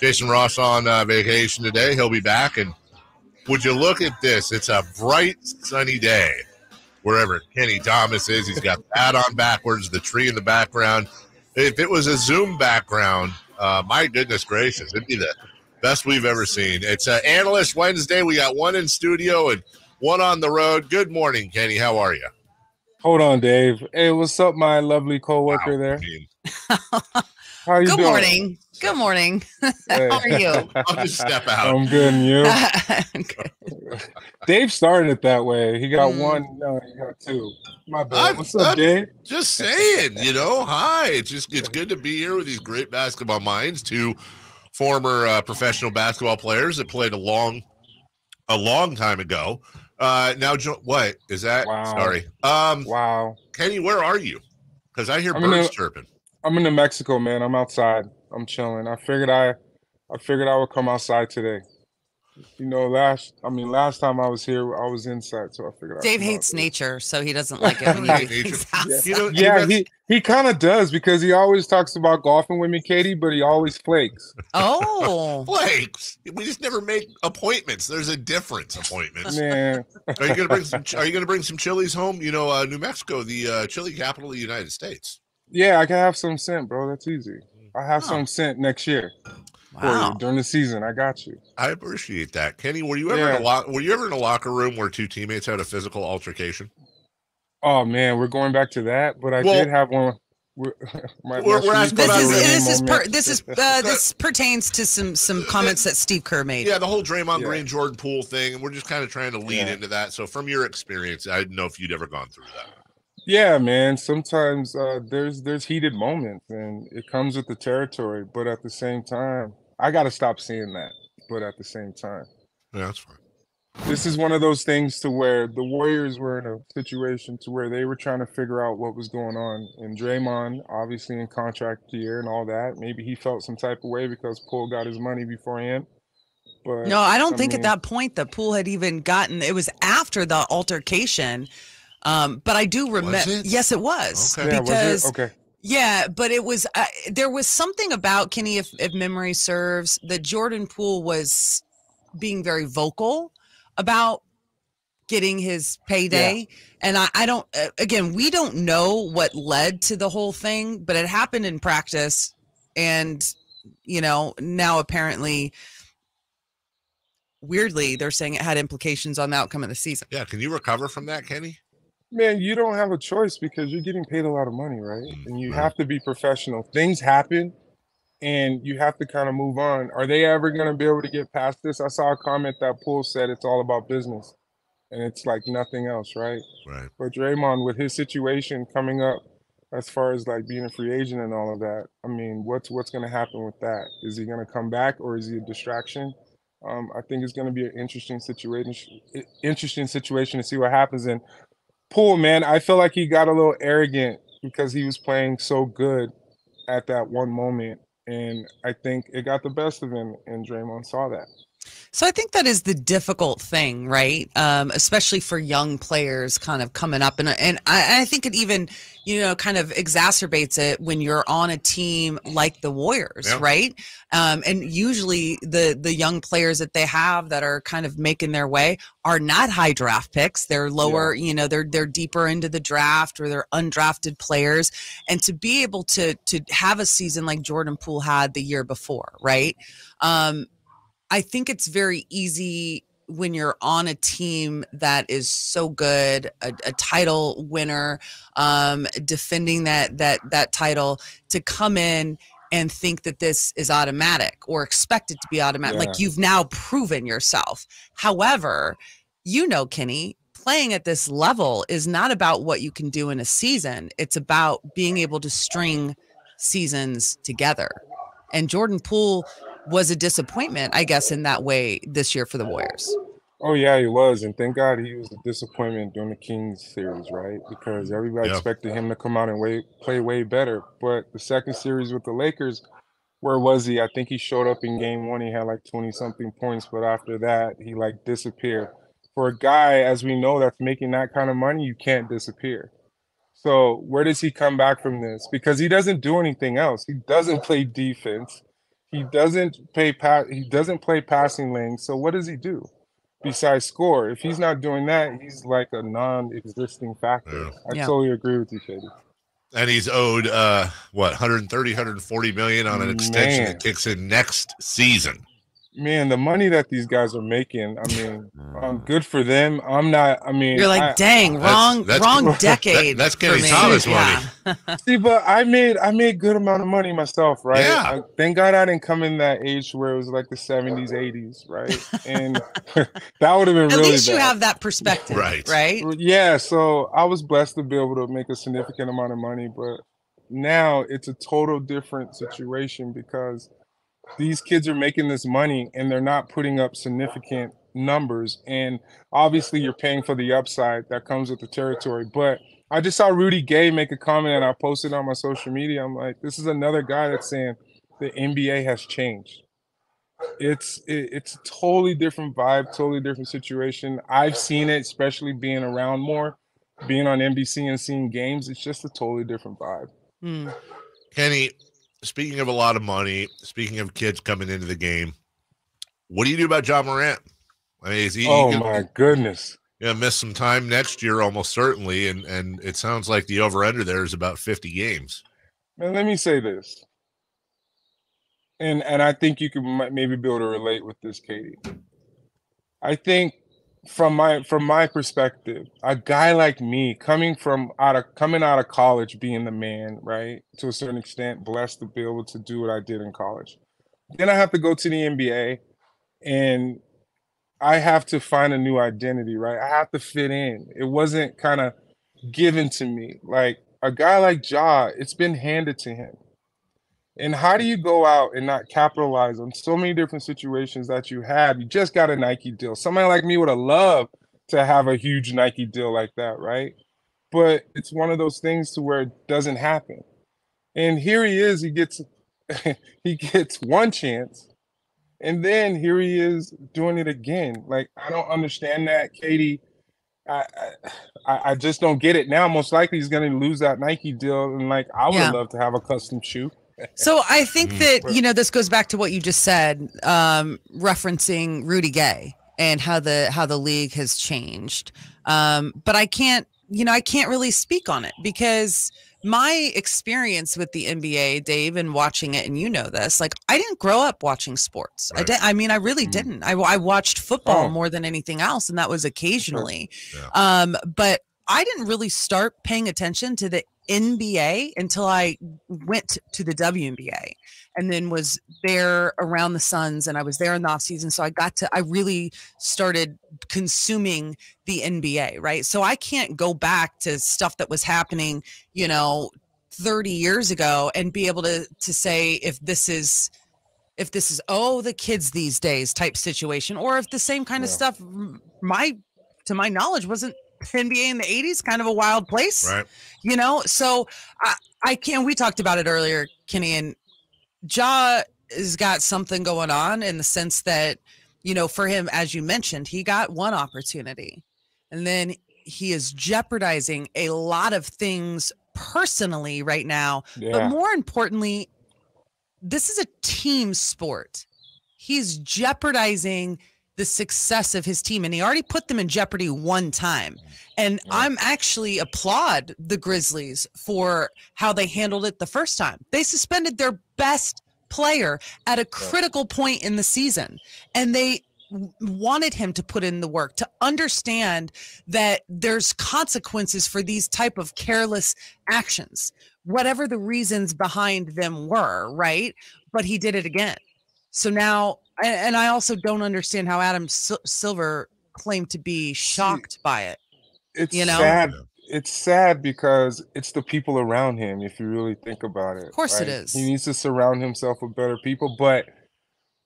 Jason Ross on vacation today. He'll be back. And would you look at this? It's a bright, sunny day wherever Kenny Thomas is. He's got the hat on backwards, the tree in the background. If it was a Zoom background, my goodness gracious, it'd be the best we've ever seen. It's Analyst Wednesday. We got one in studio and one on the road. Good morning, Kenny. How are you? Hold on, Dave. Hey, what's up, my lovely coworker there? How you Good doing? morning. Good morning. Hey. How are you? I'll just step out. I'm good, and you? Good. Dave started it that way. He got one. No, he got two. My bad. What's up, Dave? Just saying, hi. It's good to be here with these great basketball minds. Two former professional basketball players that played a long time ago. Now, what is that? Wow. Sorry. Wow. Kenny, where are you? Because I hear birds chirping. I'm in New Mexico, man. I'm outside. I'm chilling. I figured I would come outside today. Last time I was here, I was inside, so I figured. Dave hates nature, so he doesn't like it when you do things outside. Yeah, he kind of does because he always talks about golfing with me, Kayte, but he always flakes. Oh, flakes! We just never make appointments. There's a difference. Appointments. Man, are you gonna bring some chilies home? New Mexico, the chili capital of the United States. Yeah, I can have some scent, bro. That's easy. I have some scent next year. Wow. During the season. I got you. I appreciate that. Kenny, were you ever in a locker room where two teammates had a physical altercation? Oh man, we're going back to that, but I did have one. This pertains to some comments that Steve Kerr made. Yeah, the whole Draymond Green Jordan Poole thing, and we're just kind of trying to lead into that. So from your experience, I didn't know if you'd ever gone through that. Yeah, man. Sometimes there's heated moments, and it comes with the territory. But at the same time, I got to stop seeing that. But at the same time, yeah, that's fine. This is one of those things to where the Warriors were in a situation to where they were trying to figure out what was going on. And Draymond, obviously in contract year and all that, maybe he felt some type of way because Poole got his money beforehand. But no, I don't think at that point that Poole had even gotten. It was after the altercation. But I do remember. Yes, it was. Okay. Because okay. Yeah, but it was. There was something about Kenny, if memory serves, that Jordan Poole was being very vocal about getting his payday. And I don't. Again, we don't know what led to the whole thing, but it happened in practice, and now apparently, weirdly, they're saying it had implications on the outcome of the season. Yeah, can you recover from that, Kenny? Man, you don't have a choice because you're getting paid a lot of money, right? And you have to be professional. Things happen, and you have to kind of move on. Are they ever going to be able to get past this? I saw a comment that Poole said it's all about business, and it's like nothing else, right? Right. But Draymond, with his situation coming up, as far as like being a free agent and all of that, I mean, what's going to happen with that? Is he going to come back, or is he a distraction? I think it's going to be an interesting situation to see what happens. And Poole, man, I feel like he got a little arrogant because he was playing so good at that one moment. And I think it got the best of him, and Draymond saw that. So I think that is the difficult thing, right? Especially for young players kind of coming up. And I think it even, kind of exacerbates it when you're on a team like the Warriors, right? And usually the young players that they have that are kind of making their way are not high draft picks. They're lower, they're deeper into the draft, or they're undrafted players. And to be able to have a season like Jordan Poole had the year before, right? I think it's very easy when you're on a team that is so good, a title winner, defending that title, to come in and think that this is automatic or expect it to be automatic. Like, you've now proven yourself. However, Kenny, playing at this level is not about what you can do in a season. It's about being able to string seasons together. And Jordan Poole was a disappointment, I guess, in that way this year for the Warriors. Oh, yeah, he was. And thank God he was a disappointment during the Kings series, right? Because everybody expected him to come out and play way better. But the second series with the Lakers, where was he? I think he showed up in game one. He had like 20-something points. But after that, he like disappeared. For a guy, as we know, that's making that kind of money, you can't disappear. So where does he come back from this? Because he doesn't do anything else. He doesn't play defense. He doesn't play passing lane. So what does he do besides score? If he's not doing that, he's like a non-existing factor. I totally agree with you, Kayte. And he's owed 130, 140 million on an extension that kicks in next season. Man, the money that these guys are making, I mean, good for them. I'm not, I mean, you're like, dang, wrong decade. That's Kenny Thomas money. See, but I made good amount of money myself, right? Yeah. Thank God I didn't come in that age where it was like the 70s, 80s, right? And that would have been really bad. At least you have that perspective, right? Yeah, so I was blessed to be able to make a significant amount of money, but now it's a total different situation because these kids are making this money and they're not putting up significant numbers. And obviously you're paying for the upside that comes with the territory. But I just saw Rudy Gay make a comment and I posted on my social media. I'm like, this is another guy that's saying the NBA has changed. It's a totally different vibe, totally different situation. I've seen it, especially being around more, being on NBC and seeing games. It's just a totally different vibe. Kenny, speaking of a lot of money, speaking of kids coming into the game, what do you do about Ja Morant? I mean, is he? My goodness! Yeah, miss some time next year, almost certainly, and it sounds like the over/under there is about 50 games. Man, let me say this, and I think you could maybe be able to relate with this, Kayte. I think from my perspective, a guy like me coming out of college, being the man, right, to a certain extent, blessed to be able to do what I did in college. Then I have to go to the NBA, and I have to find a new identity, right? I have to fit in. It wasn't kind of given to me. Like a guy like Ja, it's been handed to him. And how do you go out and not capitalize on so many different situations that you had? You just got a Nike deal. Somebody like me would have loved to have a huge Nike deal like that, right? But it's one of those things to where it doesn't happen. And here he is, he gets one chance. And then here he is doing it again. Like, I don't understand that, Kayte. I just don't get it now. Most likely he's going to lose that Nike deal. And like, I would love to have a custom shoe. So I think that, this goes back to what you just said, referencing Rudy Gay and how the league has changed. But I can't really speak on it because my experience with the NBA, Dave, and watching it, and this, like, I didn't grow up watching sports. Right. I really didn't. I watched football more than anything else, and that was occasionally. Yeah. But I didn't really start paying attention to the NBA until I went to the WNBA and then was there around the Suns, and I was there in the off season. So I really started consuming the NBA. Right. So I can't go back to stuff that was happening, 30 years ago and be able to say if this is the kids these days type situation, or if the same kind of stuff, to my knowledge, wasn't NBA in the 80s kind of a wild place, right? So I can't. We talked about it earlier, Kenny, and Ja has got something going on in the sense that, for him, as you mentioned, he got one opportunity, and then he is jeopardizing a lot of things personally right now. Yeah. But more importantly, this is a team sport. He's jeopardizing the success of his team, and he already put them in jeopardy one time. And I'm actually applaud the Grizzlies for how they handled it the first time. They suspended their best player at a critical point in the season, and they wanted him to put in the work, to understand that there's consequences for these type of careless actions, whatever the reasons behind them were, right? But he did it again. So now, and I also don't understand how Adam Silver claimed to be shocked by it. It's sad. It's sad because it's the people around him, if you really think about it. Of course it is. He needs to surround himself with better people. But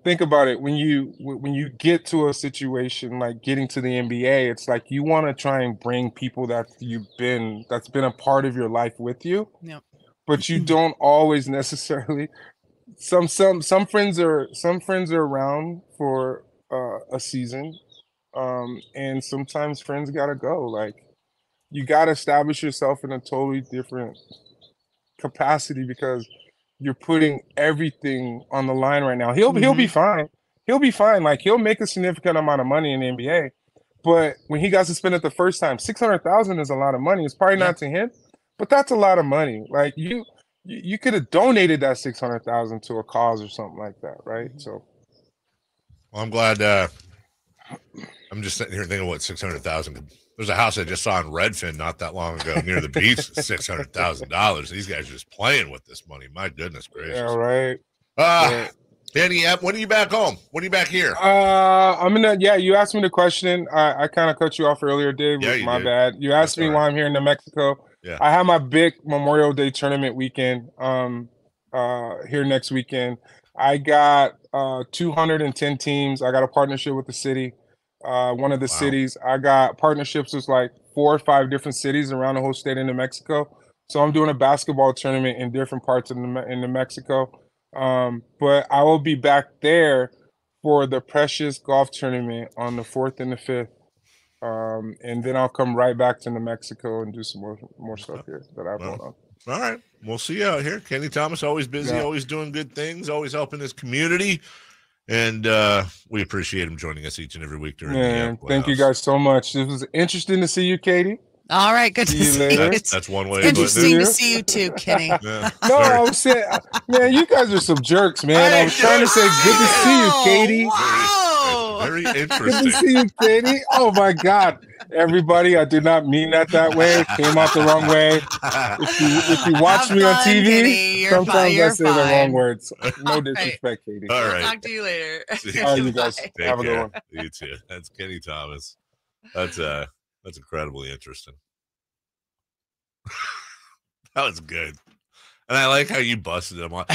think about it. When you get to a situation like getting to the NBA, it's like you want to try and bring people that's been a part of your life with you. Yeah. But you don't always necessarily. Some friends are around for a season, and sometimes friends gotta go. Like, you gotta establish yourself in a totally different capacity because you're putting everything on the line right now. He'll be fine. He'll be fine. Like, he'll make a significant amount of money in the NBA. But when he got suspended the first time, $600,000 is a lot of money. It's probably not to him, but that's a lot of money. Like, you could have donated that $600,000 to a cause or something like that, right? So, well, I'm glad. I'm just sitting here thinking what $600,000. There's a house I just saw in Redfin not that long ago near the beach. $600,000. These guys are just playing with this money. My goodness gracious. Yeah, right. Danny, when are you back home? When are you back here? You asked me the question. I kind of cut you off earlier, Dave. Yeah, my bad. You asked me why I'm here in New Mexico. Yeah. I have my big Memorial Day tournament weekend here next weekend. I got 210 teams. I got a partnership with the city. One of the cities. I got partnerships with like 4 or 5 different cities around the whole state of New Mexico. So I'm doing a basketball tournament in different parts of New Mexico. But I will be back there for the Precious Golf Tournament on the 4th and the 5th. And then I'll come right back to New Mexico and do some more stuff here that I've going on. All right. We'll see you out here. Kenny Thomas, always busy, always doing good things, always helping his community. And we appreciate him joining us each and every week during the thank you guys so much. It was interesting to see you, Kayte. All right, good to see you. That's one way. Interesting to see you too, Kenny. I was saying, man, you guys are some jerks, man. I was trying to say, good to see you, Kayte. Wow. Very interesting. Good to see you, Kayte. Oh my God, everybody! I did not mean that way. It came out the wrong way. If you watch me on TV, sometimes I say the wrong words. No disrespect, Kayte. All right. Talk to you later. All right, you guys have a good one. You too. That's Kenny Thomas. That's incredibly interesting. That was good. And I like how you busted him on.